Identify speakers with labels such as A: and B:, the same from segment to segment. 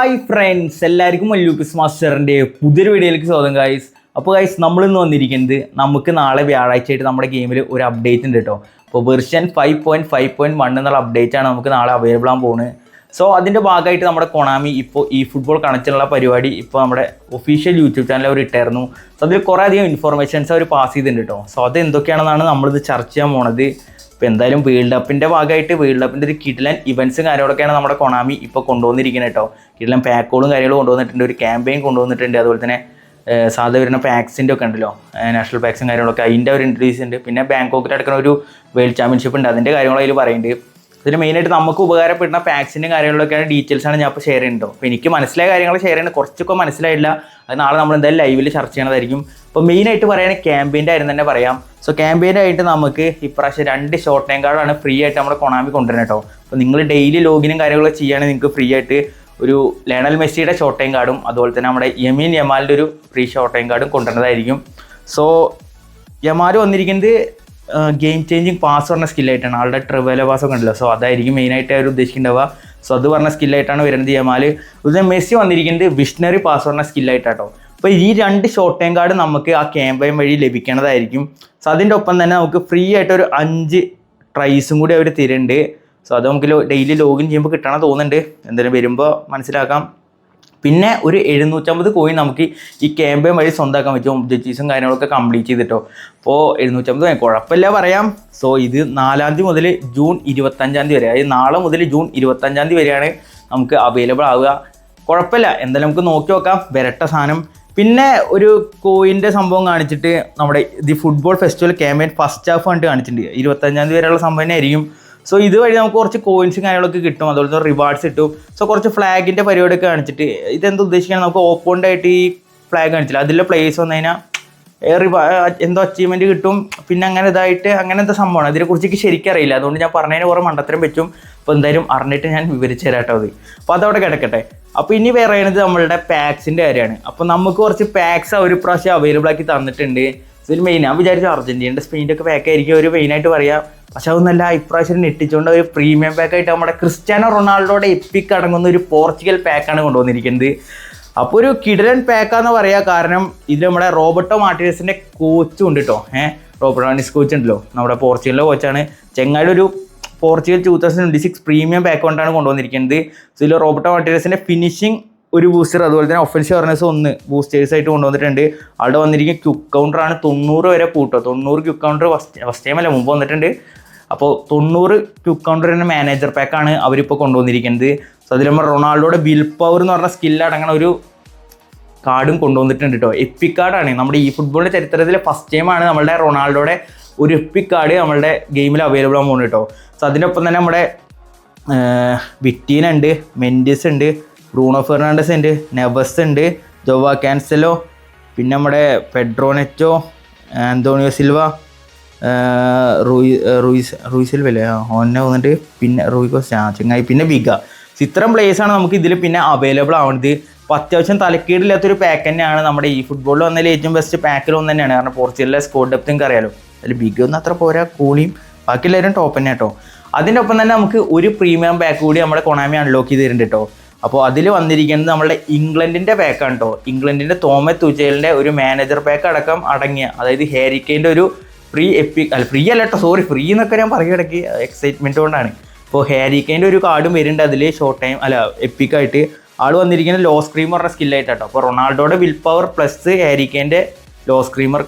A: Hi friends, എല്ലാവർക്കും മല്ലൂപ്പിസ് മാസ്റ്ററിൻ്റെ പുതിയൊരു വീഡിയോയിലേക്ക് സ്വാഗതം ഗൈസ്. അപ്പോൾ ഗൈസ്, നമ്മളിന്ന് വന്നിരിക്കുന്നത് നമുക്ക് നാളെ വ്യാഴാഴ്ചയായിട്ട് നമ്മുടെ ഗെയിമിൽ ഒരു അപ്ഡേറ്റ് ഉണ്ട് കേട്ടോ. അപ്പോൾ വെർഷൻ 5.5.1 എന്നുള്ള അപ്ഡേറ്റാണ് നമുക്ക് നാളെ അവൈലബിൾ ആകാൻ പോകുന്നത്. സോ അതിൻ്റെ ഭാഗമായിട്ട് നമ്മുടെ കൊണാമി ഇപ്പോൾ ഈ ഫുട്ബോൾ കണക്റ്റുള്ള പരിപാടി ഇപ്പോൾ നമ്മുടെ ഒഫീഷ്യൽ യൂട്യൂബ് ചാനൽ അവർ ഇട്ടായിരുന്നു. സോ അതിൽ കുറേ അധികം ഇൻഫോർമേഷൻസ് അവർ പാസ് ചെയ്തിട്ടുണ്ട് കേട്ടോ. സോ അത് എന്തൊക്കെയാണെന്നാണ് നമ്മളിത് ചർച്ച ചെയ്യാൻ പോണത്. ഇപ്പോൾ എന്തായാലും വേൾഡ് കപ്പിൻ്റെ ഭാഗമായിട്ട് വേൾഡ് കപ്പിൻ്റെ ഒരു കിടിലൻ ഇവൻറ്റ്സും കാര്യങ്ങളൊക്കെയാണ് നമ്മുടെ കൊണാമി ഇപ്പോൾ കൊണ്ടുവന്നിരിക്കുന്നത് കേട്ടോ. കിടിലൻ പാക്കുകളും കാര്യങ്ങളും കൊണ്ടുവന്നിട്ടുണ്ട്, ഒരു ക്യാമ്പയിൻ കൊണ്ടുവന്നിട്ടുണ്ട്, അതുപോലെ തന്നെ സാധാ വരുന്ന പാക്സിൻ്റെ ഒക്കെ ഉണ്ടല്ലോ, നാഷണൽ പാക്സും കാര്യങ്ങളൊക്കെ അതിൻ്റെ ഒരു ഇൻട്രൊഡ്യൂസ് ഉണ്ട്. പിന്നെ ബാങ്കോക്കിൽ നടക്കുന്ന ഒരു വേൾഡ് ചാമ്പ്യൻഷിപ്പ് ഉണ്ട്, അതിൻ്റെ കാര്യങ്ങളും അതിൽ പറയുന്നുണ്ട്. ഇതിൽ മെയിനായിട്ട് നമുക്ക് ഉപകാരപ്പെടുന്ന പാക്സിൻ്റെ കാര്യങ്ങളിലൊക്കെയാണ് ഡീറ്റെയിൽസാണ് ഞാൻ ഇപ്പോൾ ഷെയർ ചെയ്യുന്നുണ്ടോ. അപ്പോൾ എനിക്ക് മനസ്സിലായ കാര്യങ്ങൾ ഷെയർ ചെയ്യുന്നത്, കുറച്ചൊക്കെ മനസ്സിലായില്ല, അത് നാളെ നമ്മൾ എന്തായാലും ലൈവിൽ ചർച്ച ചെയ്യണതായിരിക്കും. അപ്പോൾ മെയിനായിട്ട് പറയുകയാണെങ്കിൽ ക്യാമ്പയിൻ്റെ കാര്യം തന്നെ പറയാം. സോ ക്യാമ്പയിനായിട്ട് നമുക്ക് ഇപ്രാവശ്യം 2 ഷോർട്ട് ടൈം കാർഡാണ് ഫ്രീ ആയിട്ട് നമ്മുടെ കൊണാമി കൊണ്ടുവരുന്നത് കേട്ടോ. അപ്പോൾ നിങ്ങൾ ഡെയിലി ലോഗിനും കാര്യങ്ങളൊക്കെ ചെയ്യുകയാണെങ്കിൽ നിങ്ങൾക്ക് ഫ്രീ ആയിട്ട് ഒരു ലയണൽ മെസ്സിയുടെ ഷോർട്ട് ടൈം കാർഡും അതുപോലെ തന്നെ നമ്മുടെ യമീൻ യമാലിൻ്റെ ഒരു ഫ്രീ ഷോർട്ട് ടൈം കാർഡും കൊണ്ടുവരുന്നതായിരിക്കും. സോ യമാൽ വന്നിരിക്കുന്നത് ഗെയിം ചേഞ്ചിങ് പാസ് പറഞ്ഞ സ്കില്ലായിട്ടാണ്, ആളുടെ ട്രിവല പാസ് ഒക്കെ ഉണ്ടല്ലോ. സോ അതായിരിക്കും മെയിനായിട്ട് അവർ ഉദ്ദേശിക്കേണ്ടവ. സോ അത് പറഞ്ഞ സ്കില്ലായിട്ടാണ് വരുന്നത് യമാൽ. അതുപോലെ മെസ്സി വന്നിരിക്കുന്നത് വിഷണറി പാസ് പറഞ്ഞ സ്കില്ലായിട്ടാട്ടോ. അപ്പോൾ ഈ 2 ഷോർട്ട് ടൈം കാർഡ് നമുക്ക് ആ ക്യാമ്പയിൻ വഴി ലഭിക്കേണ്ടതായിരിക്കും. സോ അതിൻ്റെ ഒപ്പം തന്നെ നമുക്ക് ഫ്രീ ആയിട്ട് ഒരു 5 ട്രൈസും കൂടി അവർ തരുന്നുണ്ട്. സോ അത് നമുക്ക് ഡെയിലി ലോഗിൻ ചെയ്യുമ്പോൾ കിട്ടണം തോന്നുന്നുണ്ട്, എന്തായാലും വരുമ്പോൾ മനസ്സിലാക്കാം. പിന്നെ ഒരു 750 കോയിൻ നമുക്ക് ഈ ക്യാമ്പയിൻ വഴി സ്വന്തമാക്കാൻ പറ്റും, ഒബ്ജക്റ്റീവ്സും കാര്യങ്ങളൊക്കെ കംപ്ലീറ്റ് ചെയ്തിട്ടോ. അപ്പോൾ 750 കുഴപ്പമില്ല പറയാം. സോ ഇത് 4-ാം തീയതി മുതൽ ജൂൺ 25-ാം തീയതി വരെ, അതായത് നാളെ മുതൽ ജൂൺ 25-ാം തീയതി വരെയാണ് നമുക്ക് അവൈലബിൾ ആവുക. കുഴപ്പമില്ല, എന്തായാലും നമുക്ക് നോക്കി നോക്കാം, വരട്ട സാധനം. പിന്നെ ഒരു കോയിൻ്റെ സംഭവം കാണിച്ചിട്ട് നമ്മുടെ the football festival campaign first half കണ്ടിട്ട് കാണിച്ചിട്ടുണ്ട്. 25-ാം തീയതി വരെയുള്ള സംഭവം തന്നെ ആയിരിക്കും. സോ ഇതുവഴി നമുക്ക് കുറച്ച് കോയിൻസും കാര്യങ്ങളൊക്കെ കിട്ടും, അതുപോലെ തന്നെ റിവാർഡ്സ് കിട്ടും. സോ കുറച്ച് ഫ്ലാഗിൻ്റെ പരിപാടിയൊക്കെ കാണിച്ചിട്ട് ഇതെന്ത് ഉദ്ദേശിക്കുകയാണ്, നമുക്ക് ഓപ്പോണ്ടായിട്ട് ഈ ഫ്ലാഗ് കാണിച്ചില്ല, അതിലെ പ്ലേസ് വന്നു കഴിഞ്ഞാൽ എന്തോ അച്ചീവ്മെൻറ്റ് കിട്ടും. പിന്നെ അങ്ങനെ ഇതായിട്ട് അങ്ങനത്തെ സംഭവമാണ്. അതിനെക്കുറിച്ച് ശരിക്കും അറിയില്ല, അതുകൊണ്ട് ഞാൻ പറഞ്ഞതിന് കുറേ മണ്ടത്തരം പറ്റും. അപ്പോൾ എന്തായാലും അറിഞ്ഞിട്ട് ഞാൻ വിവരിച്ചു തരാട്ടോ അത്. അപ്പോൾ അതവിടെ കിടക്കട്ടെ. അപ്പോൾ ഇനി പറയുന്നത് നമ്മളുടെ പാക്സിൻ്റെ കാര്യമാണ്. അപ്പോൾ നമുക്ക് കുറച്ച് പാക്സ് ഒരു പ്രാവശ്യം അവൈലബിൾ ആക്കി തന്നിട്ടുണ്ട്. ഇതിൽ മെയിൻ ഞാൻ വിചാരിച്ചു അർജൻറ്റീനയുടെ സ്പെയിൻ്റെ ഒക്കെ പാക്കായിരിക്കും അവർ മെയിനായിട്ട് പറയാം. പക്ഷെ അതൊന്നല്ല, ഇപ്രാവശ്യം നെട്ടിച്ചുകൊണ്ട് ഒരു പ്രീമിയം പാക്കായിട്ട് നമ്മുടെ ക്രിസ്ത്യാനോ റൊണാൾഡോയുടെ എപ്പിക്ക് അടങ്ങുന്ന ഒരു പോർച്ചുഗൽ പാക്കാണ് കൊണ്ടുവന്നിരിക്കുന്നത്. അപ്പോൾ ഒരു കിടിലൻ പാക്കാന്ന് പറയാം. കാരണം ഇതിൽ നമ്മുടെ റോബർട്ടോ മാർട്ടിനസിൻ്റെ കോച്ചും ഉണ്ട് കേട്ടോ. റോബർട്ടോ മാർട്ടിനസ് കോച്ച് ഉണ്ടല്ലോ, നമ്മുടെ പോർച്ചുഗലിലെ കോച്ചാണ്. ചെങ്ങായുടെ ഒരു പോർച്ചുഗൽ 2026 പ്രീമിയം പാക്ക് കൊണ്ടാണ് കൊണ്ടുവന്നിരിക്കുന്നത്. സോ ഇതിൽ റോബർട്ടോ മാർട്ടിനസിൻ്റെ ഫിനിഷിംഗ് ഒരു ബൂസ്റ്റർ, അതുപോലെ തന്നെ ഒഫൻസീവ് അവർനെസ് 1 ബൂസ്റ്റേഴ്സ് ആയിട്ട് കൊണ്ടുവന്നിട്ടുണ്ട്. അവിടെ വന്നിരിക്കുന്ന ക്യുക്ക് കൗണ്ടറാണ് 90 വരെ കൂട്ടോ. 90 ക്യുക്ക് കൗണ്ടർ ഫസ്റ്റ് ടൈമല്ല, മുമ്പ് വന്നിട്ടുണ്ട്. അപ്പോൾ 90 ക്യുക്ക് കൗണ്ടർ തന്നെ മാനേജർ പാക്കാണ് അവരിപ്പോൾ കൊണ്ടുവന്നിരിക്കുന്നത്. സോ അതിൽ നമ്മൾ റൊണാൾഡോയുടെ വിൽ പവർ എന്ന് പറഞ്ഞ സ്കില്ല് അടങ്ങുന്ന ഒരു കാർഡും കൊണ്ടുവന്നിട്ടുണ്ട് കേട്ടോ. എപ്പിക് കാർഡാണ്. നമ്മുടെ ഈ ഫുട്ബോളിൻ്റെ ചരിത്രത്തിൽ ഫസ്റ്റ് ടൈമാണ് നമ്മളുടെ റൊണാൾഡോയുടെ ഒരു എപ്പിക് കാർഡ് നമ്മളുടെ ഗെയിമിൽ അവൈലബിൾ ആകാൻ പോകുന്നത് കേട്ടോ. സോ അതിനൊപ്പം തന്നെ നമ്മുടെ വിറ്റീന ഉണ്ട്, മെൻഡിസ് ഉണ്ട്, ബ്രൂണോ ഫെർണാണ്ടസ് ഉണ്ട്, നെവസ് ഉണ്ട്, ജോവാ കാൻസലോ, പിന്നെ നമ്മുടെ Pedro Neto, Antonio Silva, Rui Silva അല്ലേ ഓനെ വന്നിട്ട്, പിന്നെ റൂയി കോസ്റ്റ ചെങ്ങായി, പിന്നെ വിഗ. ഇത്തരം പ്ലേയേഴ്സാണ് നമുക്ക് ഇതിൽ പിന്നെ അവൈലബിൾ ആവുന്നത്. അപ്പോൾ അത്യാവശ്യം തലക്കേടില്ലാത്തൊരു പാക്ക് തന്നെയാണ് നമ്മുടെ ഈ ഫുട്ബോളിൽ വന്നതിൽ ഏറ്റവും ബെസ്റ്റ് പാക്കിലൊന്നും തന്നെയാണ്. കാരണം പോർച്ചുഗലിലെ സ്കോഡ് ഡെപ്ത് നിങ്ങൾക്ക് അറിയാലോ, അതിൽ ബിഗ് ഒന്നും അത്ര പോരാ, കൂളിയും ബാക്കി എല്ലാവരും ടോപ്പ് തന്നെ കേട്ടോ. അതിൻ്റെ ഒപ്പം തന്നെ നമുക്ക് ഒരു പ്രീമിയം പാക്ക് കൂടി നമ്മുടെ കൊണാമി അൺലോക്ക് ചെയ്ത് തരുന്നുണ്ട് കേട്ടോ. അപ്പോൾ അതിൽ വന്നിരിക്കുന്നത് നമ്മുടെ ഇംഗ്ലണ്ടിൻ്റെ പാക്കാണ് കേട്ടോ. ഇംഗ്ലണ്ടിൻ്റെ തോമസ് തുച്ചേലിൻ്റെ ഒരു മാനേജർ പാക്ക് അടക്കം അടങ്ങിയ, അതായത് ഹാരി കെയിൻ്റെ ഒരു ഫ്രീ ഫ്രീ അല്ല കേട്ടോ, സോറി, ഫ്രീ എന്നൊക്കെ ഞാൻ പറയുകയിടയ്ക്ക് എക്സൈറ്റ്മെൻറ്റ് കൊണ്ടാണ്. ഇപ്പോൾ ഹാരി കെയിൻ്റെ ഒരു കാർഡും വരുന്നുണ്ട് അതിൽ ഷോർട്ട് ടൈം എപ്പിക്കായിട്ട്. ആൾ വന്നിരിക്കുന്നത് ലോ സ്ക്രീമർ പറഞ്ഞ സ്കില്ലായിട്ടാട്ടോ. അപ്പോൾ റൊണാൾഡോയുടെ വിൽ പവർ പ്ലസ് ഹാരി കെയിൻ്റെ ലോ സ്ക്രീമർ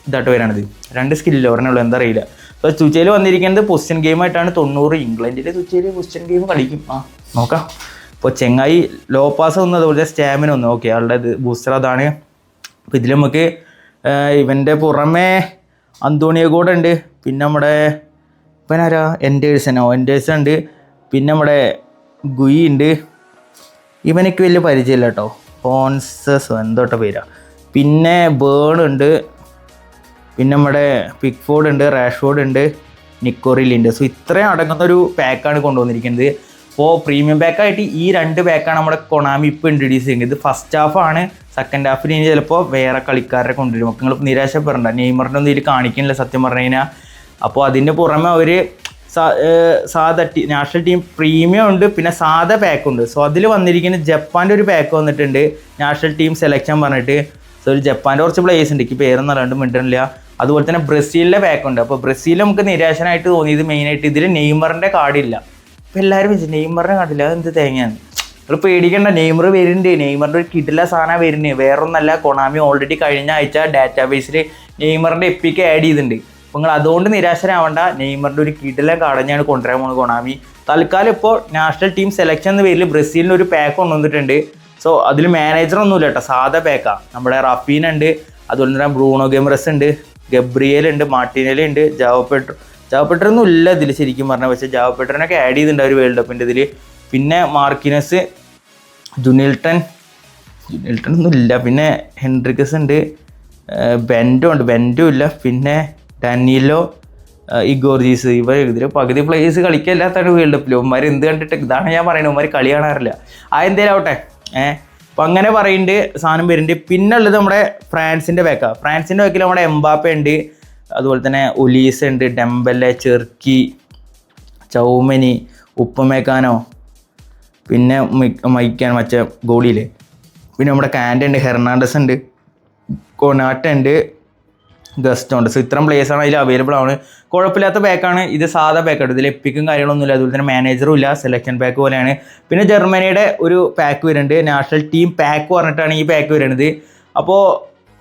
A: ഇതായിട്ട് വരാണിത്. 2 സ്കില്ലില്ല, ഒരെണ്ണുള്ളൂ, എന്താ അറിയില്ല. അപ്പോൾ തുച്ചേൽ വന്നിരിക്കുന്നത് പൊസിഷൻ ഗെയിമായിട്ടാണ് 90. ഇംഗ്ലണ്ടിലെ തുച്ചേൽ പൊസിഷൻ ഗെയിം കളിക്കും, നോക്കാം. ഇപ്പോൾ ചെങ്ങായി ലോ പാസ് ഒന്ന്, അതുപോലെ സ്റ്റാമിന ഒന്ന്, ഓക്കെ, ആളുടെ ഇത് ബൂസ്റ്റർ അതാണ്. അപ്പോൾ ഇതിൽ നമുക്ക് ഇവൻ്റെ പുറമെ അന്തോണിയോ കൂടെ ഉണ്ട്, പിന്നെ നമ്മുടെ ഇവനാരാ എൻഡേഴ്സൺ ഉണ്ട്, പിന്നെ നമ്മുടെ ഗുയി ഉണ്ട്. ഇവനക്ക് വലിയ പരിചയമില്ല കേട്ടോ, ഫോൺസസ് എന്തോട്ടോ പേരാ. പിന്നെ ബേൺ ഉണ്ട്, പിന്നെ നമ്മുടെ പിക്ഫോർഡ് ഉണ്ട്, റാഷ്ഫോർഡ് ഉണ്ട്, നിക്കോറിലി ഉണ്ട്. സോ ഇത്രയും അടങ്ങുന്ന ഒരു പാക്കാണ് കൊണ്ടുവന്നിരിക്കുന്നത്. അപ്പോൾ പ്രീമിയം പാക്കായിട്ട് ഈ 2 പാക്കാണ് നമ്മുടെ കൊണാമി ഇപ്പോൾ ഇൻട്രൊഡ്യൂസ് ചെയ്യുന്നത്. ഇത് ഫസ്റ്റ് ഹാഫാണ്. സെക്കൻഡ് ഹാഫിൽ ഇനി ചിലപ്പോൾ വേറെ കളിക്കാരെ കൊണ്ടുവരും. അപ്പോൾ നിങ്ങൾ നിരാശപ്പെടേണ്ട, നെയ്മറിൻ്റെ ഒന്നും ഇതിൽ കാണിക്കുന്നില്ല സത്യം പറഞ്ഞു കഴിഞ്ഞാൽ. അപ്പോൾ അതിന് പുറമെ അവർ സാധാ നാഷണൽ ടീം പ്രീമിയം ഉണ്ട്, പിന്നെ സാധാ പാക്കുണ്ട്. സോ അതിൽ വന്നിരിക്കുന്ന ജപ്പാൻ്റെ ഒരു പാക്ക് വന്നിട്ടുണ്ട്, നാഷണൽ ടീം സെലക്ഷൻ പറഞ്ഞിട്ട്. സോ ഒരു ജപ്പാൻ്റെ കുറച്ച് പ്ലേയേഴ്സ് ഉണ്ട്, എനിക്ക് പേരൊന്നും അല്ലാണ്ട് മിണ്ടണില്ല. അതുപോലെ തന്നെ ബ്രസീലിൻ്റെ പാക്കുണ്ട്. അപ്പോൾ ബ്രസീലിൽ നമുക്ക് നിരാശനായിട്ട് തോന്നിയത് മെയിനായിട്ട് ഇതിൽ നെയ്മറിൻ്റെ കാർഡില്ല. അപ്പോൾ എല്ലാവരും വെച്ചു നെയ്മറിൻ്റെ കാർഡില്ല, അതെന്ത് തേങ്ങയാണ്. നിങ്ങൾ പേടിക്കേണ്ട, നെയ്മർ വരുന്നുണ്ട്. നെയ്മറിൻ്റെ ഒരു കിടില സാധനം വരുന്നത്. വേറൊന്നല്ല, കൊണാമി ഓൾറെഡി കഴിഞ്ഞ ആഴ്ച ഡാറ്റാബേസിൽ നെയ്മറിൻ്റെ എപ്പിക്ക് ആഡ് ചെയ്തിട്ടുണ്ട്. അപ്പോൾ നിങ്ങൾ അതുകൊണ്ട് നിരാശരാവണ്ട, നെയ്മറിൻ്റെ ഒരു കിടില കാർഡഞ്ഞാണ് കൊണ്ടുവരാൻ പോകുന്നത് കൊണാമി. തൽക്കാലം ഇപ്പോൾ നാഷണൽ ടീം സെലക്ഷൻ എന്ന പേരിൽ ബ്രസീലിന് ഒരു പാക്ക് കൊണ്ടുവന്നിട്ടുണ്ട്. സോ അതിൽ മാനേജറൊന്നുമില്ല കേട്ടോ, സാധാ പാക്കാണ്. നമ്മുടെ റഫീന ഉണ്ട്, അതുപോലെ തന്നെ ബ്രൂണോ ഗെമറസ് ഉണ്ട്, ഗബ്രിയേൽ ഉണ്ട്, മാർട്ടിനേൽ ഉണ്ട്, ജാവോ പെട്രൊന്നും ഇല്ല ഇതിൽ ശരിക്കും പറഞ്ഞാൽ. പക്ഷേ ജാവോ പെട്രനൊക്കെ ആഡ് ചെയ്തിട്ടുണ്ട് ഒരു വേൾഡ് കപ്പിൻ്റെ ഇതിൽ. പിന്നെ മാർക്കിനസ്, ജുനിൽട്ടൺ ഒന്നും ഇല്ല. പിന്നെ ഹെൻഡ്രിക്കസ് ഉണ്ട്, ബെൻഡും ഇല്ല. പിന്നെ ഡാനിലോ, ഇഗോർജീസ്, ഇതിൽ പകുതി പ്ലേയേഴ്സ് കളിക്കില്ലാത്താണ് വേൾഡ് കപ്പിൽ. ഉമ്മാർ എന്ത് കണ്ടിട്ട്, ഇതാണ് ഞാൻ പറയുന്നത്, ഉമ്മാർ കളി കാണാറില്ല. എന്തേലും ആവട്ടെ. അപ്പം അങ്ങനെ പറയുന്നുണ്ട്, സാധനം വരുന്നുണ്ട്. പിന്നെ ഉള്ളത് നമ്മുടെ ഫ്രാൻസിൻ്റെ ബാക്കാണ്. ഫ്രാൻസിൻ്റെ ബാക്കിൽ നമ്മുടെ എംബാപ്പ ഉണ്ട്, അതുപോലെ തന്നെ ഒലീസ് ഉണ്ട്, ഡെംബലെ, ചെർക്കി, ചൗമനി, ഉപ്പമേക്കാനോ, പിന്നെ മൈക്കാൻ മറ്റേ ഗോളിയിൽ. പിന്നെ നമ്മുടെ കാൻഡ ഉണ്ട്, ഹെർണാണ്ടസ് ഉണ്ട്, കൊനാട്ട ഉണ്ട്, ഗസ്റ്റ് ഉണ്ട്. സോ ഇത്രയും പ്ലേയേഴ്സാണ് അതിൽ അവൈലബിൾ ആണ്. കുഴപ്പമില്ലാത്ത പാക്കാണ് ഇത്, സാധാ പാക്കാണ്. ഇതിൽ എപ്പിക്കും കാര്യങ്ങളൊന്നുമില്ല, അതുപോലെ തന്നെ മാനേജറും ഇല്ല, സെലക്ഷൻ പാക്ക് പോലെയാണ്. പിന്നെ ജർമ്മനിയുടെ ഒരു പാക്ക് വരുന്നുണ്ട്, നാഷണൽ ടീം പാക്ക് പറഞ്ഞിട്ടാണ് ഈ പാക്ക് വരുന്നത്. അപ്പോൾ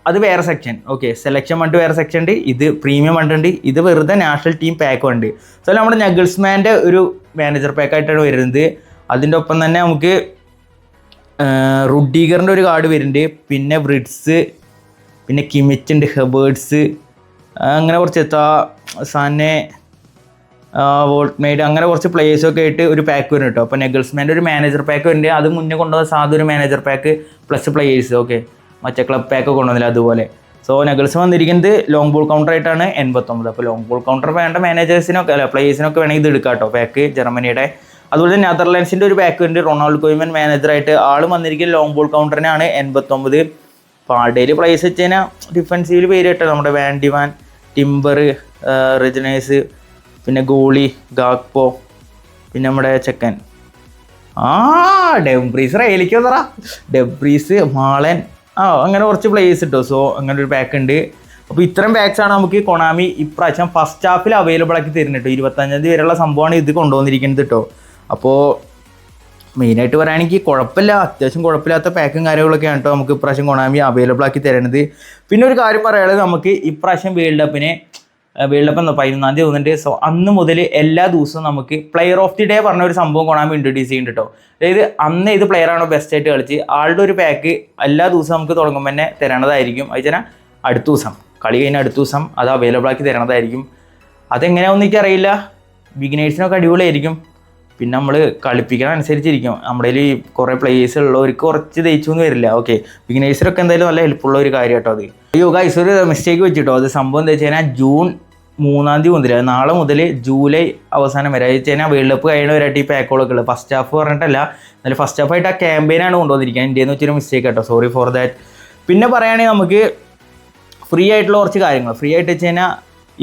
A: അത് വേറെ സെക്ഷൻ. ഓക്കെ, സെലക്ഷൻ ഫണ്ട് വേറെ സെക്ഷൻ ഉണ്ട്, ഇത് പ്രീമിയം ഫണ്ട് ഉണ്ട്, ഇത് വെറുതെ നാഷണൽ ടീം പാക്ക് ഉണ്ട്. സോ നമ്മുടെ നഗിൾസ്മാൻ്റെ ഒരു മാനേജർ പാക്കായിട്ടാണ് വരുന്നത്. അതിൻ്റെ ഒപ്പം തന്നെ നമുക്ക് റുഡീഗറിൻ്റെ ഒരു കാർഡ് വരുന്നുണ്ട്, പിന്നെ ബ്രിഡ്സ്, പിന്നെ കിമിച്ച് ഉണ്ട്, ഹെബേർട്സ്, അങ്ങനെ കുറച്ച് സാനെ, വോൾട്ട്മെയ്ഡ്, അങ്ങനെ കുറച്ച് പ്ലേയേഴ്സൊക്കെ ആയിട്ട് ഒരു പാക്ക് വരും കേട്ടോ. അപ്പോൾ നെഗിൾസ്മാൻ്റെ ഒരു മാനേജർ പാക്ക് വരുന്നുണ്ട്, അത് മുന്നേ കൊണ്ടുവന്ന സാധാ ഒരു manager pack plus players. Okay, മറ്റേ ക്ലബ് പാക്ക് കൊണ്ടുവന്നില്ല അതുപോലെ. സോ നെഗിൾസ് വന്നിരിക്കുന്നത് ലോങ് ബോൾ കൗണ്ടർ ആയിട്ടാണ് 89. അപ്പോൾ ലോങ് ബോൾ കൗണ്ടർ വേണ്ട മാനേജേഴ്സിനൊക്കെ അല്ല പ്ലേയേഴ്സിനൊക്കെ വേണമെങ്കിൽ ഇത് എടുക്കാം കേട്ടോ പാക്ക്, ജർമ്മനിയുടെ. അതുപോലെ തന്നെ നെതർലാൻഡ്സിൻ്റെ ഒരു പാക്ക് ഉണ്ട്, റൊണാൾഡ് കോയ്മൻ മാനേജറായിട്ട്. ആൾ വന്നിരിക്കുന്നത് ലോങ് ബോൾ കൗണ്ടറിനാണ് 89. അപ്പോൾ ആളുടെ പ്ലേസ് വെച്ച് കഴിഞ്ഞാൽ ഡിഫൻസീവിൽ പേര് കേട്ടോ, നമ്മുടെ വാൻഡിവാൻ, ടിംബർ, റെജനേഴ്സ്, പിന്നെ ഗോളി, ഗാക്പോ, പിന്നെ നമ്മുടെ ചെക്കൻ ഡെംബ്രീസ്, റെയിലേക്ക് വന്നറ ഡെബ്രീസ്, മാളൻ, അങ്ങനെ കുറച്ച് പ്ലേയേഴ്സ് കിട്ടും. സോ അങ്ങനെ ഒരു പാക്ക് ഉണ്ട്. അപ്പോൾ ഇത്രയും പാക്സാണ് നമുക്ക് കൊണാമി ഇപ്രാവശ്യം ഫസ്റ്റ് ഹാഫിൽ അവൈലബിൾ ആക്കി തരുന്നത് കേട്ടോ. 25 വരെയുള്ള സംഭവമാണ് ഇത് കൊണ്ടുവന്നിരിക്കുന്നത് കേട്ടോ. അപ്പോൾ മെയിനായിട്ട് പറയുകയാണെങ്കിൽ കുഴപ്പമില്ല, അത്യാവശ്യം കുഴപ്പമില്ലാത്ത പാക്കും കാര്യങ്ങളൊക്കെയാണ് കേട്ടോ നമുക്ക് ഇപ്രാവശ്യം കൊണാമി അവൈലബിൾ ആക്കി തരുന്നത്. പിന്നെ ഒരു കാര്യം പറയുകയാണെങ്കിൽ നമുക്ക് ഇപ്രാവശ്യം വേൾഡ് കപ്പ് 11-ാം തീയതി തോന്നുന്നുണ്ട്. സോ അന്ന് മുതൽ എല്ലാ ദിവസവും നമുക്ക് പ്ലെയർ ഓഫ് ദി ഡേ പറഞ്ഞ ഒരു സംഭവം കൊണാമി ഇൻട്രൊഡ്യൂസ് ചെയ്യുന്നുണ്ട് കേട്ടോ. അതായത് അന്ന് ഏത് പ്ലെയറാണോ ബെസ്റ്റ് ആയിട്ട് കളിച്ച് ആളുടെ ഒരു പാക്ക് എല്ലാ ദിവസവും നമുക്ക് തുടങ്ങുമ്പോൾ തന്നെ തരണതായിരിക്കും. അത് അടുത്ത ദിവസം കളി കഴിഞ്ഞ അടുത്ത ദിവസം അത് അവൈലബിൾ ആക്കി തരണതായിരിക്കും. അതെങ്ങനെയാണെന്ന് എനിക്കറിയില്ല, ബിഗിനേഴ്സിനൊക്കെ അടിപൊളിയായിരിക്കും. പിന്നെ നമ്മൾ കളിപ്പിക്കണം അനുസരിച്ചിരിക്കും. നമ്മുടെ കയ്യിൽ കുറേ പ്ലേയേഴ്സ് ഉള്ളവർക്ക് കുറച്ച് ദയിച്ചൊന്നും വരില്ല. ഓക്കെ, ബിഗിനേഴ്സിനൊക്കെ എന്തായാലും നല്ല ഹെൽപ്പുള്ള ഒരു കാര്യം കേട്ടോ അത്. അയ്യോ ഗൈസ്, ഒരു മിസ്റ്റേക്ക് വെച്ചിട്ടോ. അത് സംഭവം എന്താ വെച്ച് കഴിഞ്ഞാൽ ജൂൺ 3-ാം തീയതി മുതൽ, നാളെ മുതൽ ജൂലൈ അവസാനം വരെ വെച്ച് കഴിഞ്ഞാൽ വേൾഡ് കപ്പ് കഴിയണ വരെയായിട്ട് ഈ പാക്കുകളൊക്കെ ഉള്ളത്. ഫസ്റ്റ് ഹാഫ് പറഞ്ഞിട്ടല്ല, എന്നാലും ഫസ്റ്റ് ഹാഫായിട്ട് ആ ക്യാമ്പയിനാണ് കൊണ്ടുവന്നിരിക്കുന്നത്. ഇന്ത്യയിൽ നിന്ന് വെച്ചൊരു മിസ്റ്റേക്ക് കേട്ടോ, സോറി ഫോർ ദാറ്റ്. പിന്നെ പറയുകയാണെങ്കിൽ നമുക്ക് ഫ്രീ ആയിട്ടുള്ള കുറച്ച് കാര്യങ്ങൾ. ഫ്രീ ആയിട്ട് വെച്ച് കഴിഞ്ഞാൽ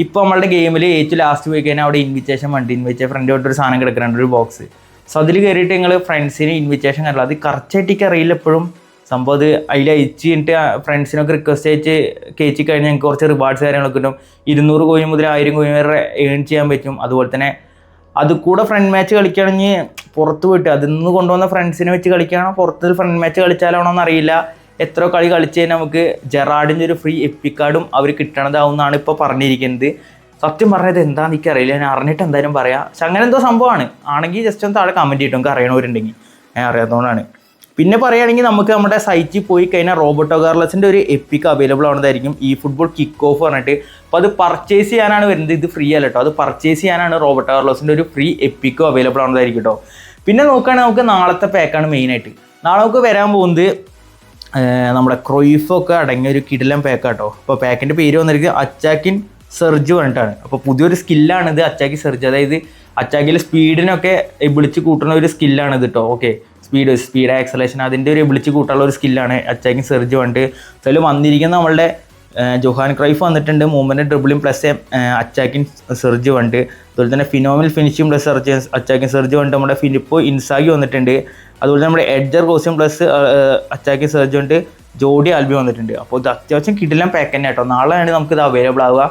A: ഇപ്പോൾ നമ്മളുടെ ഗെയിമിൽ ഏറ്റവും ലാസ്റ്റ് പോയി കഴിഞ്ഞാൽ അവിടെ ഇൻവിറ്റേഷൻ വണ്ടി ഫ്രണ്ട് തൊട്ടൊരു സാധനം കിടക്കുന്നുണ്ട്, ഒരു ബോക്സ്. സോ അതിൽ കയറിയിട്ട് നിങ്ങൾ ഫ്രണ്ട്സിന് ഇൻവിറ്റേഷൻ കയറില്ല. അത് കറക്റ്റായിട്ട് അറിയില്ല എപ്പോഴും സംഭവം. അത് അതിൽ അയച്ച് കഴിഞ്ഞിട്ട് ഫ്രണ്ട്സിനൊക്കെ റിക്വസ്റ്റ് അയച്ച് കയറ്റി കഴിഞ്ഞാൽ ഞങ്ങൾക്ക് കുറച്ച് റിവാർഡ്സ് കാര്യങ്ങളൊക്കെ കിട്ടും. 200 കോയിൻ മുതൽ 1000 കോയിൻ വരെ ഏൺ ചെയ്യാൻ പറ്റും. അതുപോലെ തന്നെ അത് കൂടെ ഫ്രണ്ട് മാച്ച് കളിക്കുകയാണെങ്കിൽ പുറത്ത് പോയിട്ട് അതിൽ നിന്ന് കൊണ്ടുവന്ന ഫ്രണ്ട്സിനെ വെച്ച് കളിക്കുകയാണോ പുറത്ത് ഫ്രണ്ട് മാച്ച് കളിച്ചാലാണോ എന്നറിയില്ല. എത്ര കളി കളിച്ച് കഴിഞ്ഞാൽ നമുക്ക് ജെറാർഡിൻ്റെ ഒരു ഫ്രീ എപ്പിക് കാർഡും അവർ കിട്ടണതാവുമെന്നാണ് ഇപ്പോൾ പറഞ്ഞിരിക്കുന്നത്. സത്യം പറഞ്ഞത് എന്താണെന്ന് എനിക്കറിയില്ല, ഞാൻ അറിഞ്ഞിട്ട് എന്തായാലും പറയാം. പക്ഷെ അങ്ങനെ എന്തോ സംഭവമാണ്. ആണെങ്കിൽ ജസ്റ്റ് ഒന്ന് താഴെ കമൻറ്റ് ചെയ്തിട്ട് നമുക്ക് അറിയണവരുണ്ടെങ്കിൽ, ഞാൻ അറിയാത്തതുകൊണ്ടാണ്. പിന്നെ പറയുകയാണെങ്കിൽ നമുക്ക് നമ്മുടെ സൈറ്റിൽ പോയി കഴിഞ്ഞാൽ റോബർട്ടോ കാർലസിൻ്റെ ഒരു എപ്പിക് അവൈലബിൾ ആവുന്നതായിരിക്കും, ഈ ഫുട്ബോൾ കിക്ക് ഓഫ് പറഞ്ഞിട്ട്. അപ്പോൾ അത് പർച്ചേസ് ചെയ്യാനാണ് വരുന്നത്, ഇത് ഫ്രീ അല്ല കേട്ടോ. അത് പർച്ചേസ് ചെയ്യാനാണ് റോബർട്ടോ കാർലസിൻ്റെ ഒരു ഫ്രീ എപ്പിക്കും അവൈലബിൾ ആവുന്നതായിരിക്കും കേട്ടോ. പിന്നെ നോക്കുകയാണെങ്കിൽ നമുക്ക് നാളത്തെ പാക്കാണ് മെയിനായിട്ട്. നാളെ നമുക്ക് വരാൻ പോകുന്നത് നമ്മുടെ ക്രൊയ്ഫൊക്കെ അടങ്ങിയ ഒരു കിടിലൻ പാക്ക് കേട്ടോ. അപ്പോൾ പാക്കിൻ്റെ പേര് വന്നിരിക്കുന്നത് അറ്റാക്കിൻ സെർജ് പറഞ്ഞിട്ടാണ്. അപ്പോൾ പുതിയൊരു സ്കില്ലാണിത്, അറ്റാക്കി സെർജ്. അതായത് അറ്റാക്കിൽ സ്പീഡിനൊക്കെ വിളിച്ച് കൂട്ടുന്ന ഒരു സ്കില്ലാണിത് കേട്ടോ. ഓക്കെ, സ്പീഡ് ആക്സലേഷൻ അതിൻ്റെ ഒരു വിളിച്ച് കൂട്ടാനുള്ള ഒരു സ്കില്ലാണ് അറ്റാക്കിങ് സെർജ് പറഞ്ഞിട്ട്. അതിൽ വന്നിരിക്കുന്ന നമ്മളുടെ ജോഹാൻ ക്രൈഫ് വന്നിട്ടുണ്ട്, movement dribbling plus attacking surge ഉണ്ട്. അതുപോലെ തന്നെ phenomenal finishing plus attacking surge ഉണ്ട്. നമ്മുടെ ഫിലിപ്പോ ഇൻസാഗി വന്നിട്ടുണ്ട്. അതുപോലെ തന്നെ നമ്മുടെ എഡ്ജർ കോസ്യം പ്ലസ് അറ്റാക്കിംഗ് സെർജ് ഉണ്ട്. ജോഡി ആൽബി വന്നിട്ടുണ്ട്. അപ്പോൾ ഇത് അത്യാവശ്യം കിടിലം പാക്ക് തന്നെ കേട്ടോ. നാളെയാണ് നമുക്കിത് അവൈലബിൾ ആവുക.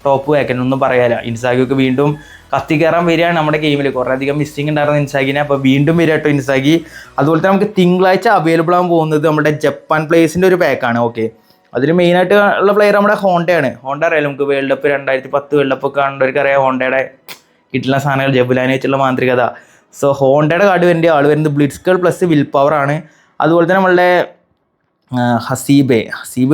A: ടോപ്പ് പാക്കറ്റ് ഒന്നും പറയാനില്ല. ഇൻസാഗിയൊക്കെ വീണ്ടും കത്തി കയറാൻ വരികയാണ് നമ്മുടെ ഗെയിമിൽ. കുറേ അധികം മിസ്സിംഗ് ഉണ്ടായിരുന്നു ഇൻസാഗിനെ. അപ്പോൾ വീണ്ടും വരിക കേട്ടോ ഇൻസാഗി. അതുപോലെ തന്നെ നമുക്ക് തിങ്കളാഴ്ച അവൈലബിൾ ആകാൻ പോകുന്നത് നമ്മുടെ ജപ്പാൻ പ്ലേയേഴ്സിൻ്റെ ഒരു പാക്കാണ്. ഓക്കെ, അതിൽ മെയിനായിട്ട് ഉള്ള പ്ലെയർ നമ്മുടെ ഹോണ്ടയാണ്. ഹോണ്ട അറിയാലോ, നമുക്ക് വേൾഡ് കപ്പ് 2010 വേൾഡ് കപ്പ് ഒക്കെ കാണുന്നവർക്ക് അറിയാം ഹോണ്ടയുടെ കിട്ടുന്ന സാധനങ്ങൾ ജബുലാനെ വെച്ചുള്ള മാന്ത്രികത. സോ ഹോണ്ടയുടെ കാർഡ് വരുന്നുണ്ട്. ആൾ വരുന്നത് ബ്ലിറ്റ്സ്കൾ പ്ലസ് വിൽ പവർ ആണ്. അതുപോലെ തന്നെ നമ്മളുടെ ഹസീബ്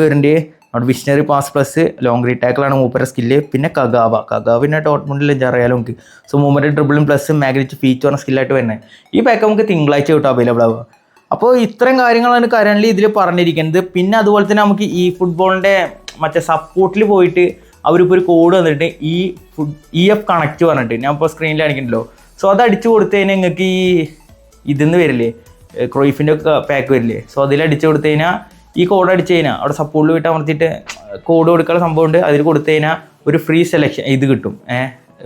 A: വരുന്നുണ്ട്. അവിടെ വിഷണറി പാസ് പ്ലസ് ലോങ് റീടാക്കിളാണ് മൂപ്പര സ്കില്ല്. പിന്നെ കഗാവിൻ്റെ ടോട്ട്മുണ്ടിൽ അറിയാലോ നമുക്ക്. So movement dribbling plus magnet feature പറഞ്ഞ സ്കില്ലായിട്ട് വരുന്നത്. ഈ പാക്ക് നമുക്ക് തിങ്കളാഴ്ച കിട്ടും അവൈലബിൾ ആവുക. അപ്പോൾ ഇത്രയും കാര്യങ്ങളാണ് കറൻറ്റ്ലി ഇതിൽ പറഞ്ഞിരിക്കുന്നത്. പിന്നെ അതുപോലെ തന്നെ നമുക്ക് ഈ ഫുട്ബോളിൻ്റെ മറ്റേ സപ്പോർട്ടിൽ പോയിട്ട് അവരിപ്പോൾ ഒരു കോഡ് വന്നിട്ട് EF കണക്റ്റ് പറഞ്ഞിട്ട് ഞാൻ ഇപ്പോൾ സ്ക്രീനിൽ കാണിക്കുന്നുണ്ടല്ലോ. സോ അത് അടിച്ചു കൊടുത്തു കഴിഞ്ഞാൽ നിങ്ങൾക്ക് ഈ ഇതിന്ന് വരില്ലേ, ക്രോയിഫിൻ്റെ ഒക്കെ പാക്ക് വരില്ലേ. സോ അതിൽ അടിച്ചു കൊടുത്തു കഴിഞ്ഞാൽ ഈ കോഡ് അടിച്ചു കഴിഞ്ഞാൽ അവിടെ സപ്പോർട്ടിൽ വിട്ട് അമർത്തിയിട്ട് കോഡ് കൊടുക്കാനുള്ള സംഭവമുണ്ട്. അതിൽ കൊടുത്തു കഴിഞ്ഞാൽ ഒരു ഫ്രീ സെലക്ഷൻ ഇത് കിട്ടും,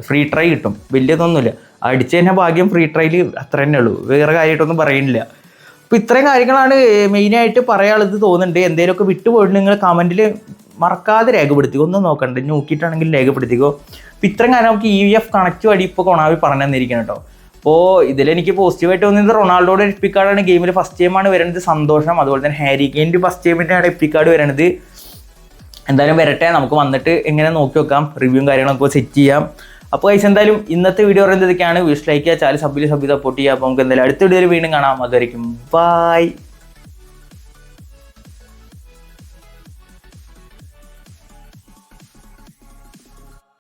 A: ഫ്രീ ട്രൈ കിട്ടും. വലിയതൊന്നുമില്ല, അടിച്ചു കഴിഞ്ഞാൽ ഭാഗ്യം ഫ്രീ ട്രൈയിൽ അത്ര തന്നെ ഉള്ളൂ, വേറെ കാര്യമായിട്ടൊന്നും പറയുന്നില്ല. അപ്പോൾ ഇത്രയും കാര്യങ്ങളാണ് മെയിനായിട്ട് പറയാനുള്ളത് തോന്നുന്നുണ്ട്. എന്തെങ്കിലുമൊക്കെ വിട്ടുപോയിട്ട് നിങ്ങൾ കമൻറ്റിൽ മറക്കാതെ രേഖപ്പെടുത്തിക്കോ, ഒന്നും നോക്കണ്ട, നോക്കിയിട്ടാണെങ്കിൽ രേഖപ്പെടുത്തിക്കോ. അപ്പോൾ ഇത്രയും കാര്യം നമുക്ക് EF കണക്റ്റ് വഴി ഇപ്പോൾ കൊണാവി പറഞ്ഞു തന്നിരിക്കണം കേട്ടോ. അപ്പോൾ ഇതിലെനിക്ക് പോസിറ്റീവായിട്ട് തോന്നിയത് റൊണാൾഡോയുടെ എപ്പിക്കാർഡാണ് ഗെയിമിൽ ഫസ്റ്റ് ടൈമാണ് വരുന്നത്, സന്തോഷം. അതുപോലെ തന്നെ ഹാരി കെയിൻ്റെ ഫസ്റ്റ് ടൈമിൻ്റെയാണ് എപ്പിക്കാർഡ് വരുന്നത്. എന്തായാലും വരട്ടെ, നമുക്ക് വന്നിട്ട് എങ്ങനെ നോക്കി വെക്കാം, റിവ്യൂവും കാര്യങ്ങളൊക്കെ സെറ്റ് ചെയ്യാം. അപ്പോൾ ഗൈസ് എന്തായാലും ഇന്നത്തെ വീഡിയോ പറയുന്നത് ഇതൊക്കെയാണ്. വീഡിയോ ലൈക്ക് ചെയ്യുക, ചാനൽ സബ് സപ്പോർട്ട് ചെയ്യുക. അപ്പോൾ നമുക്ക് എന്തായാലും അടുത്ത വീഡിയോയിൽ വീണ്ടും കാണാം. അതുവരെയും ബൈ.